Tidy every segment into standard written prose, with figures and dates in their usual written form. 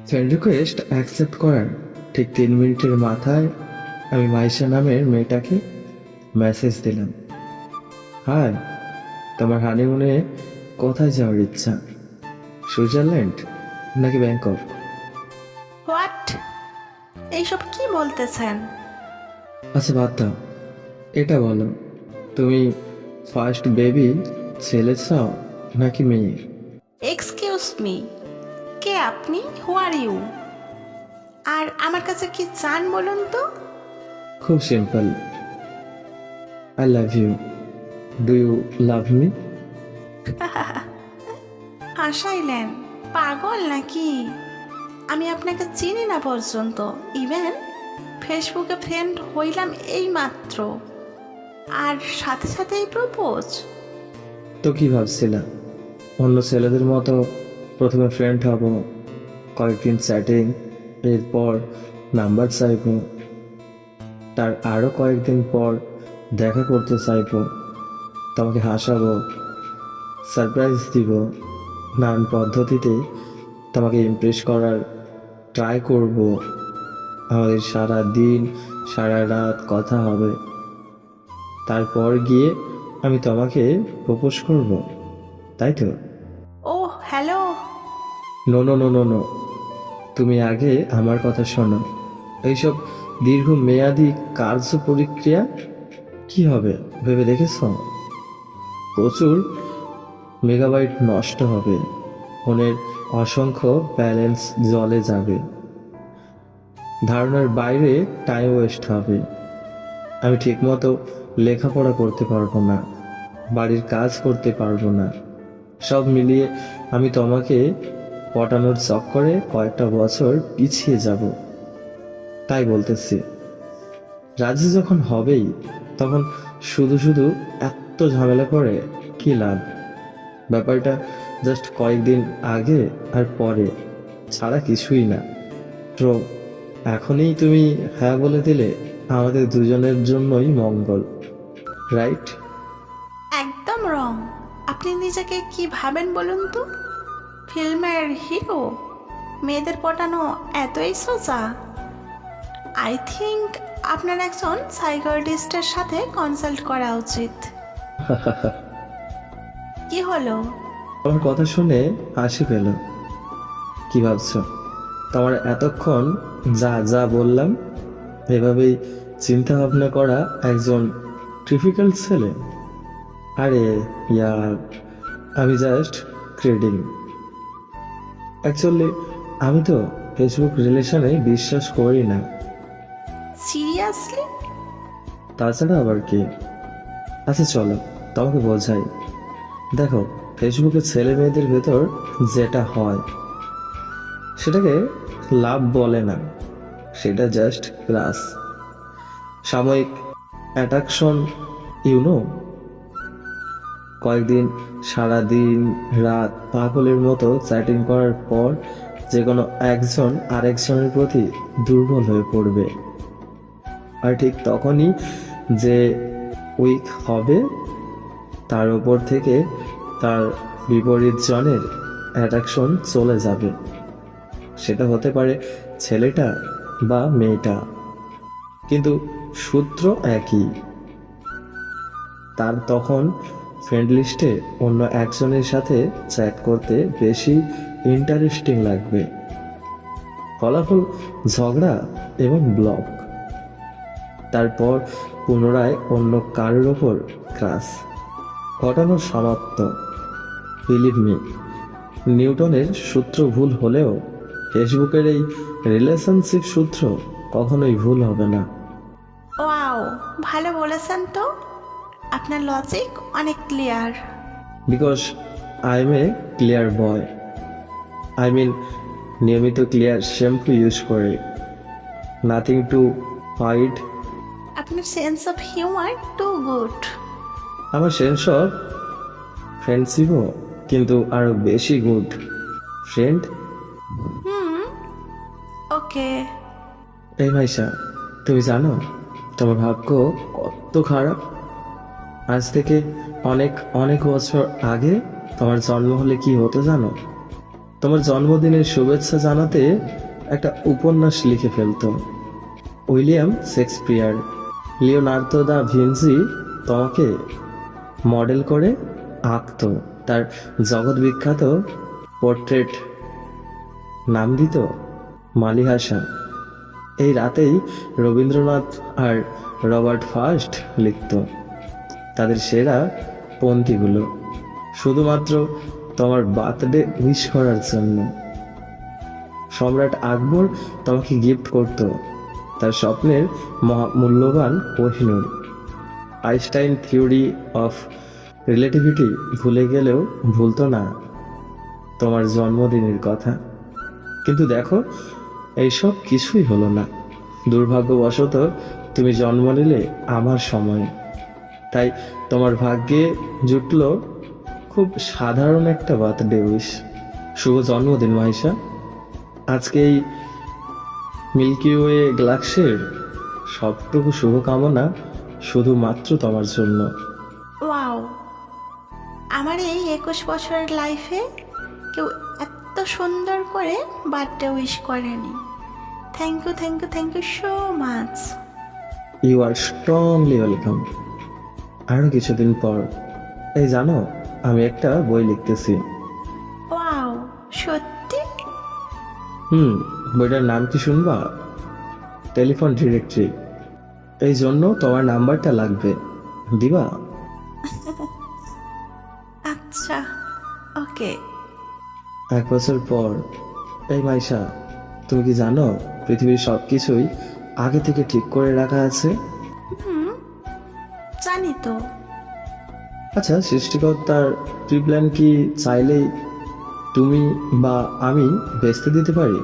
Friend request accept করার ঠিক 3 মিনিটের মাথায় আমি মাইশা নামের মেয়েটাকে মেসেজ দিলাম। হাই, তোমার হানিমুনে কোথায় যাওয়ার ইচ্ছা? সুইজারল্যান্ড নাকি ব্যাংকক? হোয়াট? এইসব কি বলতেছেন? আচ্ছা বাদ দাও, এটা বলো, তুমি ফার্স্ট বেবি ছেলে চাও নাকি মেয়ে? এক্সকিউজ মি, কে আপনি? হু আর ইউ? আর আমার কাছে কি চান বলুন তো? খুব simple, I love you. Do you love me? হাসাইলেন? পাগল নাকি? আমি আপনাকে চিনি না পর্যন্ত। ইভেন ফেসবুকে ফ্রেন্ড হইলাম এই মাত্র, আর সাথে সাথেই প্রপোজ? তো কি ভাবছিলা, অন্য ছেলেদের মতো প্রথমে ফ্রেন্ড হব, কয়েকদিন চ্যাটিং, এরপর নাম্বার চাইব, তার আরও কয়েকদিন পর দেখা করতে চাইব, তোমাকে হাসাবো, সারপ্রাইজ দিব, নানান পদ্ধতিতে তোমাকে ইমপ্রেস করার ট্রাই করব, আমাদের সারা দিন সারা রাত কথা হবে, তারপর গিয়ে আমি তোমাকে প্রপোজ করব, তাই তো? ও hello. No no no no no, তুমি আগে আমার কথা শোনো। এইসব দীর্ঘমেয়াদী কার্য প্রক্রিয়া কি হবে ভেবে দেখেছ? প্রচুর মেগাবাইট নষ্ট হবে, ফোনের অসংখ্য ব্যালেন্স জলে যাবে, ধারণার বাইরে টাইম ওয়েস্ট হবে, আমি ঠিকমতো লেখাপড়া করতে পারবো না, বাড়ির কাজ করতে পারবো না, সব মিলিয়ে আমি তোমাকে পটানোর চক্করে কয়েকটা বছর পিছিয়ে যাব। তাই বলতেছি, রাজি যখন হবেই তখন শুধু শুধু এত ঝামেলা করে কি লাভ? ব্যাপারটা জাস্ট কয়েকদিন আগে আর পরে ছাড়া কিছুই না। তো এখনই তুমি হ্যাঁ বলে দিলে আমাদের দুজনের জন্যই মঙ্গল, রাইট? একদম রং। আপনি নিজেকে কি ভাবেন বলুন তো? ফিল্মের হিরো? মেয়েদের পটানো এতই সোজা? আই থিঙ্ক আপনার একজন সাইকোলজিস্টের সাথে কনসাল্ট করা উচিত। কি হলো? আমার কথা শুনে হাসি পেল। কি ভাবছো, তোমার এতক্ষণ যা যা বললাম এভাবেই চিন্তা ভাবনা করা একজন টিপিক্যাল ছেলে? আরে ইয়ার, আমি জাস্ট ক্রেডিং। অ্যাকচুয়ালি আমি তো ফেসবুক রিলেশনে বিশ্বাস করি না। সিরিয়াসলি? তাছাড়া আবার কি? আচ্ছা চলো তোমাকে বোঝাই। দেখো, ফেসবুকে ছেলে মেয়েদের ভেতর যেটা হয় সেটাকে লাভ বলে না, সেটা জাস্ট ক্রাশ, সাময়িক অ্যাট্রাকশন, ইউনো। কয়েকদিন সারা দিন রাত পাগলের মতো চ্যাটিং করার পর যে কোনো একজন আরেকজনের প্রতি দুর্বল হয়ে পড়বে, আর ঠিক তখনই যে উইক হবে তার উপর থেকে তার বিপরীত জনের অ্যাট্রাকশন চলে যাবে। সেটা হতে পারে ছেলেটা বা মেয়েটা, কিন্তু সূত্র একই। তার তখন ফ্রেন্ড লিস্টে অন্য একজনের সাথে চ্যাট করতে বেশি ইন্টারেস্টিং লাগবে। ফলাফল ঝগড়া এবং ব্লক, তারপর পুনরায় অন্য কারোর ওপর ক্রাশ, ঘটানো সমাপ্ত। বিলিভ মি, নিউটনের সূত্র ভুল হলেও ফেসবুকের এই রিলেশনশিপ সূত্র কখনোই ভুল হবে না। ওয়াও, ভালো বলেছেন তো। আপনার লজিক অনেক clear. Because I am a clear boy, I mean নিয়মিত ক্লিয়ার শ্যাম্পু ইউজ করে, নাথিং টু হাইড। আপনার sense of humour too good. আমার সেন্স অফ ফ্রেন্ডশিপও কিন্তু আরো বেশি গুড, ফ্রেন্ড। ওকে। এই মাইশা, তুমি জানো তোমার ভাগ্য কত খারাপ? আজ থেকে অনেক অনেক বছর আগে তোমার জন্ম হলে কি হতো জানো? তোমার জন্মদিনের শুভেচ্ছা জানাতে একটা উপন্যাস লিখে ফেলতো। William Shakespeare, Leonardo da Vinci তোমাকে মডেল করে আঁকতো। তার জগৎ বিখ্যাত পোর্ট্রেট নাম দিত মালিহাসা। এই রাতেই রবীন্দ্রনাথ আর রবার্ট ফার্স্ট লিখত তাদের সেরা পংক্তিগুলো, শুধুমাত্র তোমার বার্থডে উইশ করার জন্য। সম্রাট আকবর তোমাকে গিফট করত তার স্বপ্নের মূল্যবান Kohinoor. Einstein theory of relativity ভুলে গেলেও ভুলতো না তোমার জন্মদিনের কথা। কিন্তু দেখো, এইসব কিছুই হলো না। দুর্ভাগ্যবশত তুমি জন্ম নিলে আমার সময়, তাই তোমার ভাগ্যে জুটল খুব সাধারণ একটা বার্থডে উইশ। শুভ জন্মদিন মাইশা। আজকে এই মিল্কি ওয়ে গ্যালাক্সির সবটুকু শুভকামনা শুধুমাত্র তোমার জন্য। ওয়াও, আমার এই 21 বছরের লাইফে কেউ এত সুন্দর করে বার্থডে উইশ করেনি। Thank you, thank you, thank you so much. You are strongly welcome. আরও কিছুদিন পর, এই জানো, আমি একটা বই লিখতেছি। ওয়াও, সত্যি? বইটার নাম কি শুনবা? Telephone directory. এই জন্য তোমার নাম্বারটা লাগবে, দিবা? আচ্ছা, ওকে। 1 বছর পর। এই মাইশা, তুমি কি জানো পৃথিবীর সবকিছুই আগে থেকে ঠিক করে রাখা আছে? হুম, জানি তো। আচ্ছা, সৃষ্টিকর্তার প্রি প্ল্যান কি চাইলেই তুমি বা আমি বেচতে দিতে পারি?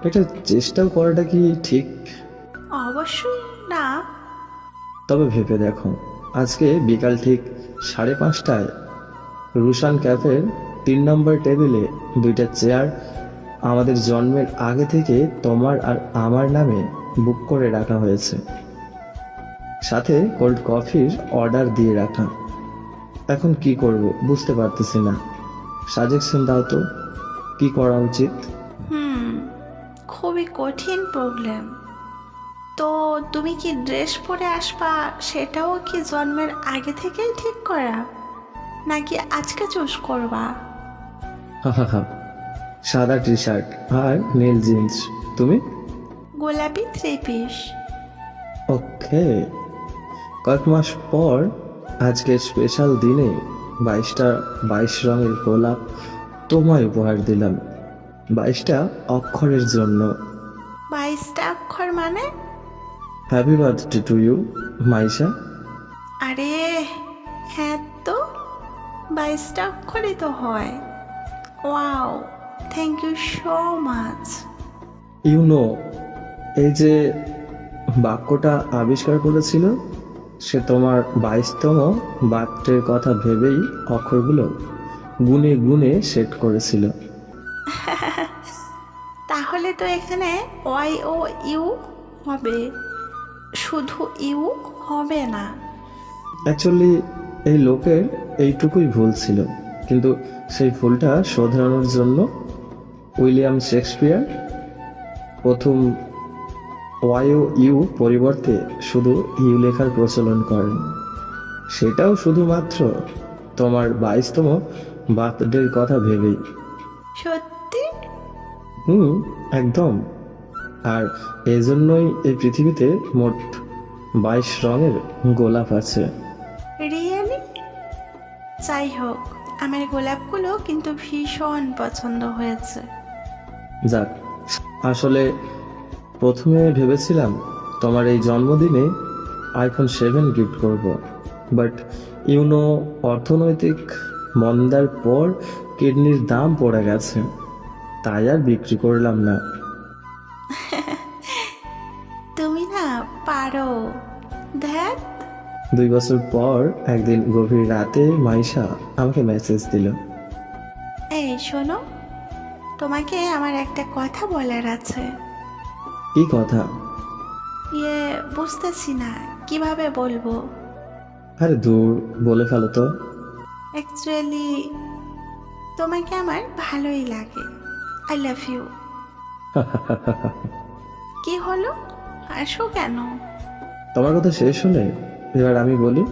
এটা চেষ্টাও করাটা কি ঠিক? অবশ্যই না। তবে ভেবে দেখো, আজকে বিকাল ঠিক 5:30টায় রুশান ক্যাফের 3 নম্বর টেবিলে 2টা চেয়ার আমাদের জন্মের আগে থেকে তোমার আর আমার নামে বুক করে রাখা হয়েছে, সাথে কোল্ড কফির অর্ডার দিয়ে রাখা। এখন কি করব বুঝতে পারতেছি না। সাজেশন দাও তো, কি করা উচিত? খুবই কঠিন প্রবলেম। তো তুমি কি ড্রেস পরে আসবা সেটাও কি জন্মের আগে থেকেই ঠিক করা, নাকি আজকে চুজ করবা? হা, সাদা টি শার্ট আর নীল জিন্স। তুমি? গোলাপি 3 পিস। ওকে। কয়েক মাস পর আজকের স্পেশাল দিনে 22টা 22 রঙের গোলাপ তোমায় উপহার দিলাম, 22টা অক্ষরের জন্য। 22টা অক্ষর মানে? Happy birthday to you Maisha. আরে হ্যাঁ, তো 22টা অক্ষরই তো হয়। Wow, thank you so much. You know, এই যে বাক্যটা আবিষ্কার করেছিল সে তোমার 22তম বার্থডের কথা ভেবেই অক্ষরগুলো গুনে গুনে সেট করেছিল। তাহলে তো এখানে ওয়াই ও ইউ হবে, শুধু ইউ হবে না। অ্যাকচুয়ালি এই লোকের এইটুকুই ভুল ছিল, কিন্তু সেই ভুলটা শোধরানোর জন্য উইলিয়াম শেক্সপিয়ার প্রথম ওয়াই ও ইউ পরিবর্তে শুধু ইউ লেখার প্রচলন করেন, সেটাও শুধুমাত্র তোমার 22তম বার্থডের কথা ভেবেই। সত্যি? একদম। আর এজন্যই এই পৃথিবীতে মোট 22 রঙের গোলাপ আছে। রিয়েলি? যাই হোক, আমার গোলাপগুলো কিন্তু ভীষণ পছন্দ হয়েছে। যাক, আসলে প্রথমে ভেবেছিলাম তোমার এই জন্মদিনে আইফোন 7 গিফট করব, বাট ইউনো অর্থনৈতিক মন্দার পর কিডনির দাম পড়ে গেছে, তাই আর বিক্রি করলাম না। তুমি না পারো। ধ্যাত। 2 বছর পর একদিন গভীর রাতে মাইশা আমাকে মেসেজ দিল। এই শোনো, তোমাকে আমার একটা কথা বলার আছে। কি কথা? বুঝতেছি না কিভাবে বলবো। আরে দূর, বলে ফেলো তো। অ্যাকচুয়ালি তোমাকে আমার ভালোই লাগে। I love you. কি হলো, আসো কেন? তোমার কথা শেষ হলে এবার আমি বলি।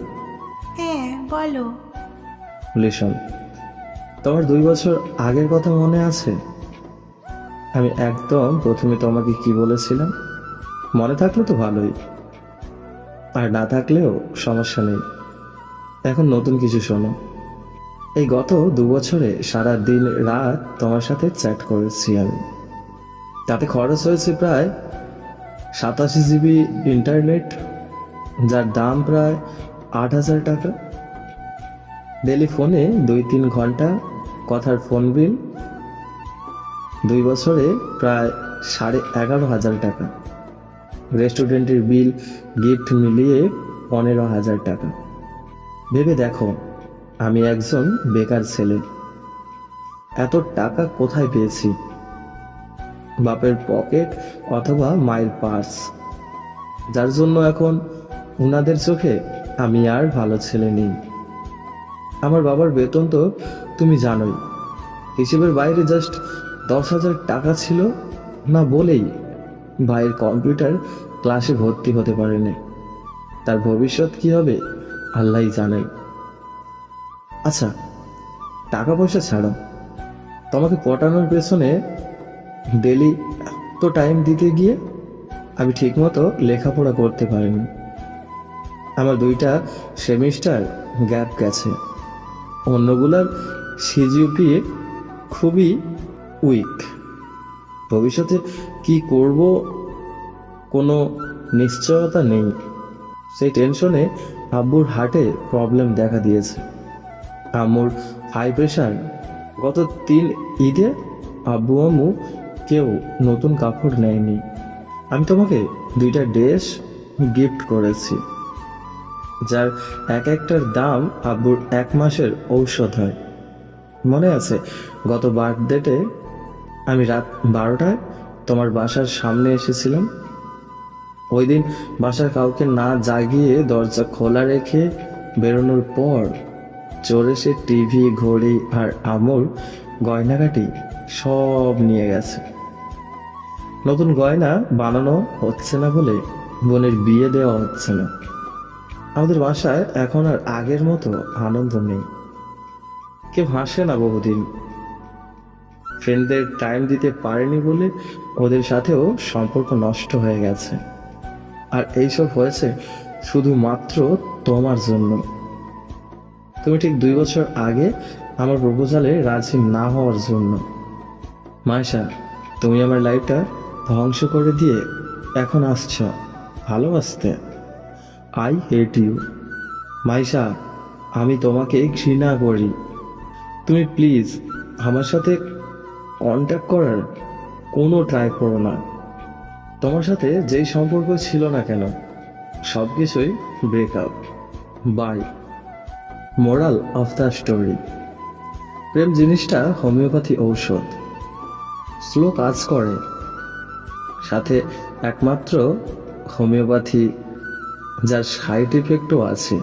হ্যাঁ বলো। লিসন, তোমার 2 বছর আগের কথা মনে আছে? আমি একদম প্রথমে তোমাকে কি বলেছিলাম? মনে থাকলে তো ভালোই, আর না থাকলেও সমস্যা নেই। এখন নতুন কিছু শোনো। এই গত 2 বছরে সারা দিন রাত তোমার সাথে চ্যাট করেছি আমি। তাতে খরচ হয়েছে প্রায় 87 জিবি ইন্টারনেট, যার দাম প্রায় 8,000 টাকা। ডেলি ফোনে 2-3 ঘন্টা কথার ফোন বিল 2 বছরে প্রায় 11,500 টাকা। রেস্টুরেন্টের বিল, গিফট মিলিয়ে 15,000 টাকা। ভেবে দেখো, আমি একজন বেকার ছেলে, এত টাকা কোথায় পেয়েছি? বাপের পকেট অথবা মায়ের পার্স, যার জন্য এখন উনাদের চোখে আমি আর ভালো ছেলে নেই। আমার বাবার বেতন তো তুমি জানোই, হিসেবের বাইরে জাস্ট 10,000 টাকা ছিল না বলেই ভাইয়ের কম্পিউটার ক্লাসে ভর্তি হতে পারেনি। তার ভবিষ্যৎ কি হবে আল্লাহই জানেন। আচ্ছা, টাকা পয়সা ছাড়ো, তোমাকে পটানোর পেছনে ডেলি এত টাইম দিতে গিয়ে আমি ঠিকমতো লেখাপড়া করতে পারিনি। আমার 2টা সেমিস্টার গ্যাপ গেছে। অন্যগুলার সিজিপিএ খুবই উইক। ভবিষ্যতে কি করব কোনো নিশ্চয়তা নেই। সেই টেনশনে আব্বুর হার্টে প্রবলেম দেখা দিয়েছে। আম্মুর হাই প্রেশার। গত 3 ঈদে আব্বু আম্মু কেউ নতুন কাপড় নেয়নি। আমি তোমাকে 2টা ড্রেস গিফট করেছি, যার এক একটার দাম আব্বুর 1 মাসের ঔষধ হয়। মনে আছে গত বার্থডেতে আমি রাত 12টায় তোমার বাসার সামনে এসেছিলাম? ওই দিন বাসার কাউকে না জাগিয়ে দরজা খোলা রেখে বেরোনোর পর চোর এসে টিভি, ঘড়ি আর আমুল গয়নাগাটি সব নিয়ে গেছে। নতুন গয়না বানানো হচ্ছে না বলে বোনের বিয়ে দেওয়া হচ্ছে না। আমাদের বাসায় এখন আর আগের মতো আনন্দ নেই। কেউ হাসে না বহুদিন। ফ্রেন্ডদের টাইম দিতে পারেনি বলে ওদের সাথেও সম্পর্ক নষ্ট হয়ে গেছে। আর এইসব হয়েছে শুধুমাত্র তোমার জন্য। তুমি ঠিক 2 বছর আগে আমার প্রপোজালে রাজি না হওয়ার জন্য। মায়েশা, তুমি আমার লাইফটা ধ্বংস করে দিয়ে এখন আসছ ভালোবাসতে। আই হেট ইউ মাইশা, আমি তোমাকে ঘৃণা করি। তুমি প্লিজ আমার সাথে কন্ট্যাক্ট করার কোনো ট্রাই করো না। তোমার সাথে যেই সম্পর্ক ছিল না কেন সব কিছুই breakup. Bye. Moral of the story, প্রেম জিনিসটা হোমিওপ্যাথি ঔষধ, স্লো কাজ করে। সাথে একমাত্র হোমিওপ্যাথি যার সাইড ইফেক্টও আছে।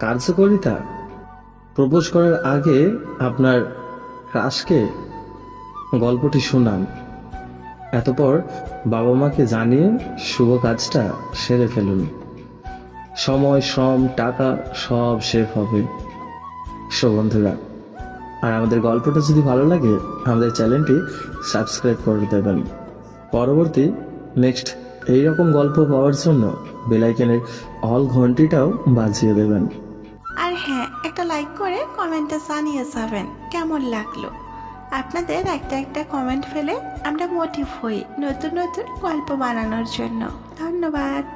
কার্যকারিতা, প্রপোজ করার আগে আপনার ক্রাশকে গল্পটি শোনান, এতপর বাবা মাকে জানিয়ে শুভ কাজটা সেরে ফেলুন। সময়, শ্রম, টাকা সব সেভ হবে। সো বন্ধুরা, আর আমাদের গল্পটা যদি ভালো লাগে আমাদের চ্যানেলটি সাবস্ক্রাইব করে দেবেন। পরবর্তী নেক্সট এইরকম গল্প পাওয়ার জন্য বেল আইকনের অল ঘন্টিটাও বাজিয়ে দেবেন। আর হ্যাঁ, একটা লাইক করে কমেন্টে জানিয়ে যাবেন কেমন লাগলো। আপনাদের একটা কমেন্ট ফেলে আমরা মোটিভ হই নতুন নতুন গল্প বানানোর জন্য। ধন্যবাদ।